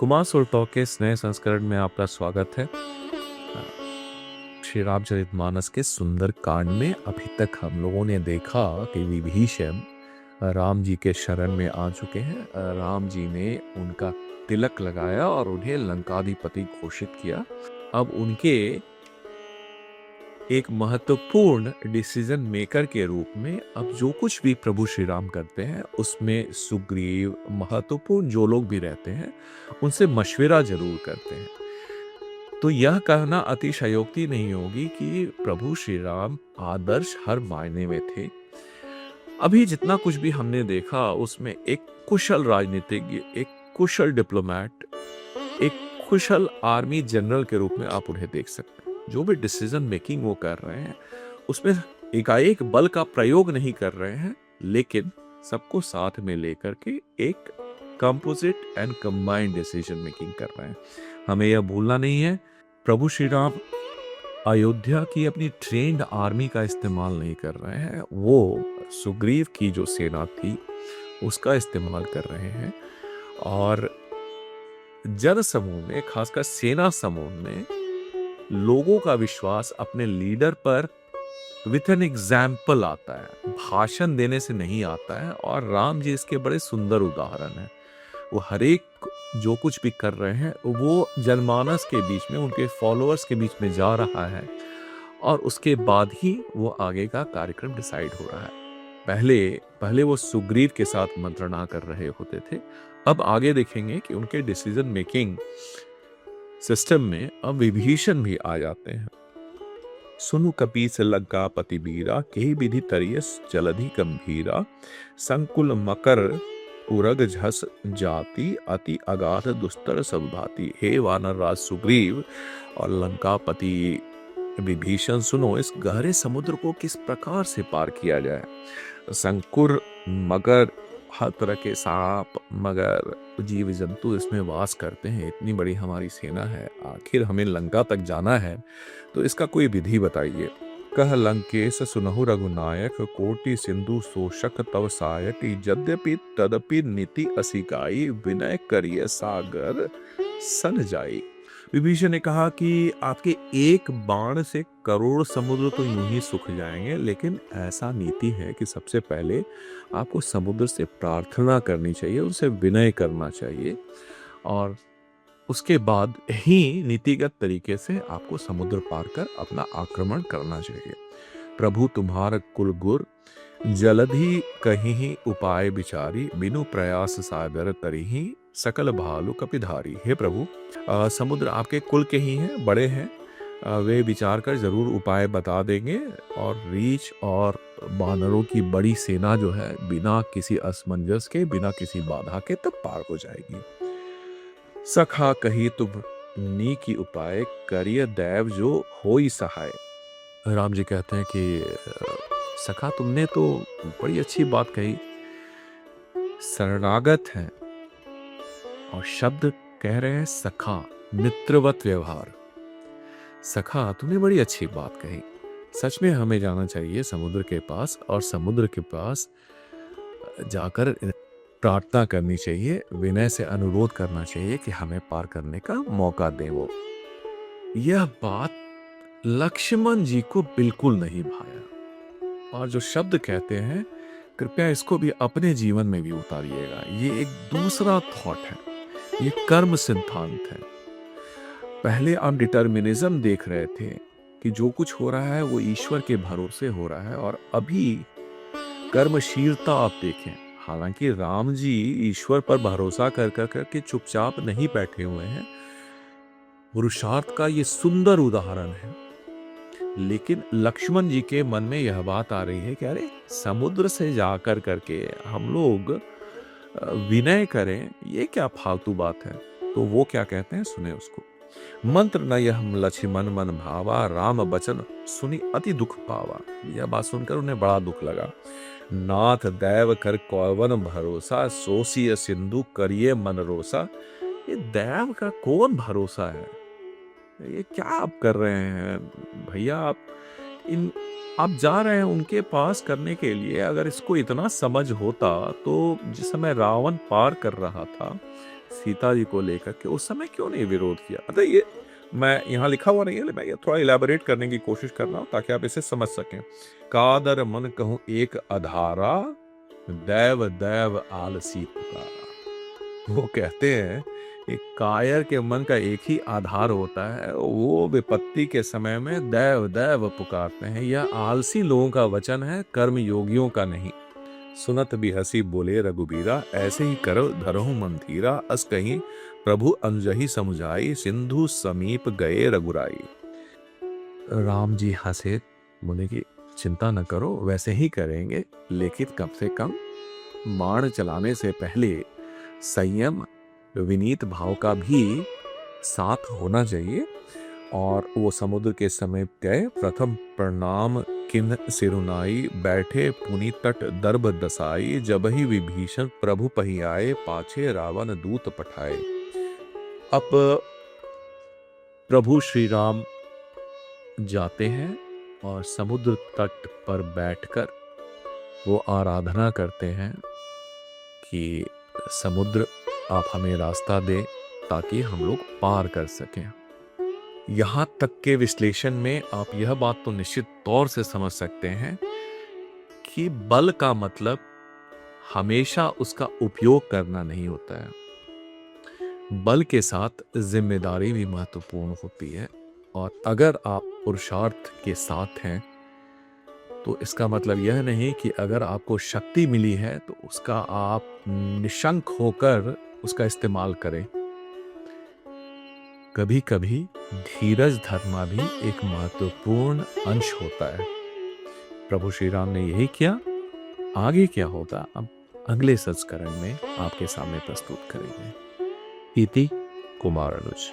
कुमार सुरतौ के इस नए संस्करण में आपका स्वागत है। श्री रामचरितमानस के सुंदर कांड में अभी तक हम लोगों ने देखा कि विभीषण राम जी के शरण में आ चुके हैं। राम जी ने उनका तिलक लगाया और उन्हें लंकाधिपति घोषित किया। अब उनके एक महत्वपूर्ण डिसीजन मेकर के रूप में अब जो कुछ भी प्रभु श्री राम करते हैं उसमें सुग्रीव महत्वपूर्ण जो लोग भी रहते हैं उनसे मशविरा जरूर करते हैं। तो यह कहना अतिशयोक्ति नहीं होगी कि प्रभु श्री राम आदर्श हर मायने में थे। अभी जितना कुछ भी हमने देखा उसमें एक कुशल राजनीतिज्ञ, एक कुशल डिप्लोमैट, एक कुशल आर्मी जनरल के रूप में आप उन्हें देख सकते हैं। जो भी डिसीजन मेकिंग वो कर रहे हैं उसमें एकाएक बल का प्रयोग नहीं कर रहे हैं, लेकिन सबको साथ में लेकर के एक composite and combined decision making कर रहे हैं। हमें यह भूलना नहीं है, प्रभु श्री राम अयोध्या की अपनी ट्रेन्ड आर्मी का इस्तेमाल नहीं कर रहे हैं, वो सुग्रीव की जो सेना थी उसका इस्तेमाल कर रहे हैं। और जन समूह में, खासकर सेना समूह में, लोगों का विश्वास अपने लीडर पर विथ एन एग्जाम्पल आता है, भाषण देने से नहीं आता है। और राम जी इसके बड़े सुंदर उदाहरण हैं। वो हरेक जो कुछ भी कर रहे हैं वो जनमानस के बीच में, उनके फॉलोअर्स के बीच में जा रहा है और उसके बाद ही वो आगे का कार्यक्रम डिसाइड हो रहा है। पहले वो सुग्रीव के साथ मंत्रणा कर रहे होते थे, अब आगे देखेंगे कि उनके डिसीजन मेकिंग सिस्टम में अब विभीषण भी आ जाते हैं। सुनु कपीस लंकापति बीरा, के विधि तरिय जलधि गंभीरा, संकुल मकर उरग झस जाति, अति अगाध दुस्तर सब भांति। हे वानर राज सुग्रीव और लंकापति विभीषण, सुनो इस गहरे समुद्र को किस प्रकार से पार किया जाए। संकुर मगर, हर तरह के सांप मगर जीव जंतु इसमें वास करते हैं। इतनी बड़ी हमारी सेना है, आखिर हमें लंका तक जाना है, तो इसका कोई विधि बताइए। कह लंकेश सुनहु रघुनायक, कोटि सिंधु शोषक तव सायक। यद्यपि तदपि नीति असिकाई, विनय करिय सागर सन जाई। विभीषण ने कहा कि आपके एक बाण से करोड़ समुद्र तो यूं ही सूख जाएंगे, लेकिन ऐसा नीति है कि सबसे पहले आपको समुद्र से प्रार्थना करनी चाहिए, उनसे विनय करना चाहिए और उसके बाद ही नीतिगत तरीके से आपको समुद्र पार कर अपना आक्रमण करना चाहिए। प्रभु तुम्हार कुल गुर, जलधि कहीं उपाय विचारी। बिनु प्रयास सागर तरिहि, सकल भालु कपिधारी। हे प्रभु, समुद्र आपके कुल के ही हैं, बड़े हैं, वे विचार कर जरूर उपाय बता देंगे और रीछ और बानरों की बड़ी सेना जो है बिना किसी असमंजस के, बिना किसी बाधा के तब पार हो जाएगी। सखा कही तुम नी की उपाय, करिय दैव जो होई सहाय। राम जी कहते हैं कि सखा तुमने तो बड़ी अच्छी बात कही, शरणागत है और शब्द कह रहे हैं सखा, मित्रवत व्यवहार। सखा तुमने बड़ी अच्छी बात कही, सच में हमें जाना चाहिए समुद्र के पास और समुद्र के पास जाकर प्रार्थना करनी चाहिए, विनय से अनुरोध करना चाहिए कि हमें पार करने का मौका दे। वो यह बात लक्ष्मण जी को बिल्कुल नहीं भाया और जो शब्द कहते हैं कृपया इसको भी अपने जीवन में भी उतारिएगा। ये एक दूसरा थॉट है, ये कर्म सिद्धांत है। पहले हम डिटर्मिनिज्म देख रहे थे कि जो कुछ हो रहा है वो ईश्वर के भरोसे हो रहा है, और अभी कर्मशीलता आप देखें। हालांकि राम जी ईश्वर पर भरोसा कर के चुपचाप नहीं बैठे हुए हैं, पुरुषार्थ का ये सुंदर उदाहरण है। लेकिन लक्ष्मण जी के मन में यह बात आ रही है कि अरे समुद्र से जाकर करके हम लोग विनय करें, ये क्या फालतू बात है। तो वो क्या कहते हैं, सुने उसको। मंत्र न यह लक्ष्मण मन भावा, राम बचन सुनी अति दुख पावा। यह बात सुनकर उन्हें बड़ा दुख लगा। नाथ दैव कर कौवन भरोसा, सोसिय सिंधु करिए मन रोसा। ये दैव का कौन भरोसा है, ये क्या आप कर रहे हैं भैया। आप जा रहे हैं उनके पास करने के लिए। अगर इसको इतना समझ होता तो जिस समय रावण पार कर रहा था सीता जी को लेकर के उस समय क्यों नहीं विरोध किया? मतलब ये मैं यहाँ लिखा हुआ नहीं है, लेकिन मैं ये थोड़ा इलैबोरेट करने की कोशिश कर रहा हूँ ताकि आप इसे समझ सकें। कादर मन कहूँ एक अधारा, दैव दैव आलसी पुकारा। वो कहते हैं कि कायर के मन का एक ही आधार होता है, वो विपत्ति के समय में दैव दैव पुकारते हैं। यह आलसी लोगों का वचन है, कर्म योगियों का नहीं। सुनत भी हंसी बोले रघुबीरा, ऐसे ही करो धरहु मन धीरा। अस कहीं प्रभु अंजहि समुझाई, सिंधु समीप गए रघुराई। राम जी हंसे, बोले कि चिंता न करो, वैसे ही करेंगे, लेकिन कम से कम बाण चलाने से पहले संयम विनीत भाव का भी साथ होना चाहिए। और वो समुद्र के समीप गए, प्रथम प्रणाम किन सिरुनाई, बैठे पुनि तट दर्भ दसाई। जब ही विभीषण प्रभु पही आए, पाछे रावण दूत पठाए। अब प्रभु श्री राम जाते हैं और समुद्र तट पर बैठकर वो आराधना करते हैं कि समुद्र आप हमें रास्ता दे ताकि हम लोग पार कर सकें। यहाँ तक के विश्लेषण में आप यह बात तो निश्चित तौर से समझ सकते हैं कि बल का मतलब हमेशा उसका उपयोग करना नहीं होता है। बल के साथ जिम्मेदारी भी महत्वपूर्ण होती है। और अगर आप पुरुषार्थ के साथ हैं तो इसका मतलब यह नहीं कि अगर आपको शक्ति मिली है तो उसका आप निशंक होकर उसका इस्तेमाल करें। कभी कभी धीरज धरना भी एक महत्वपूर्ण अंश होता है। प्रभु श्री राम ने यही किया। आगे क्या होता अब अगले संस्करण में आपके सामने प्रस्तुत करेंगे। इति कुमार अनुज।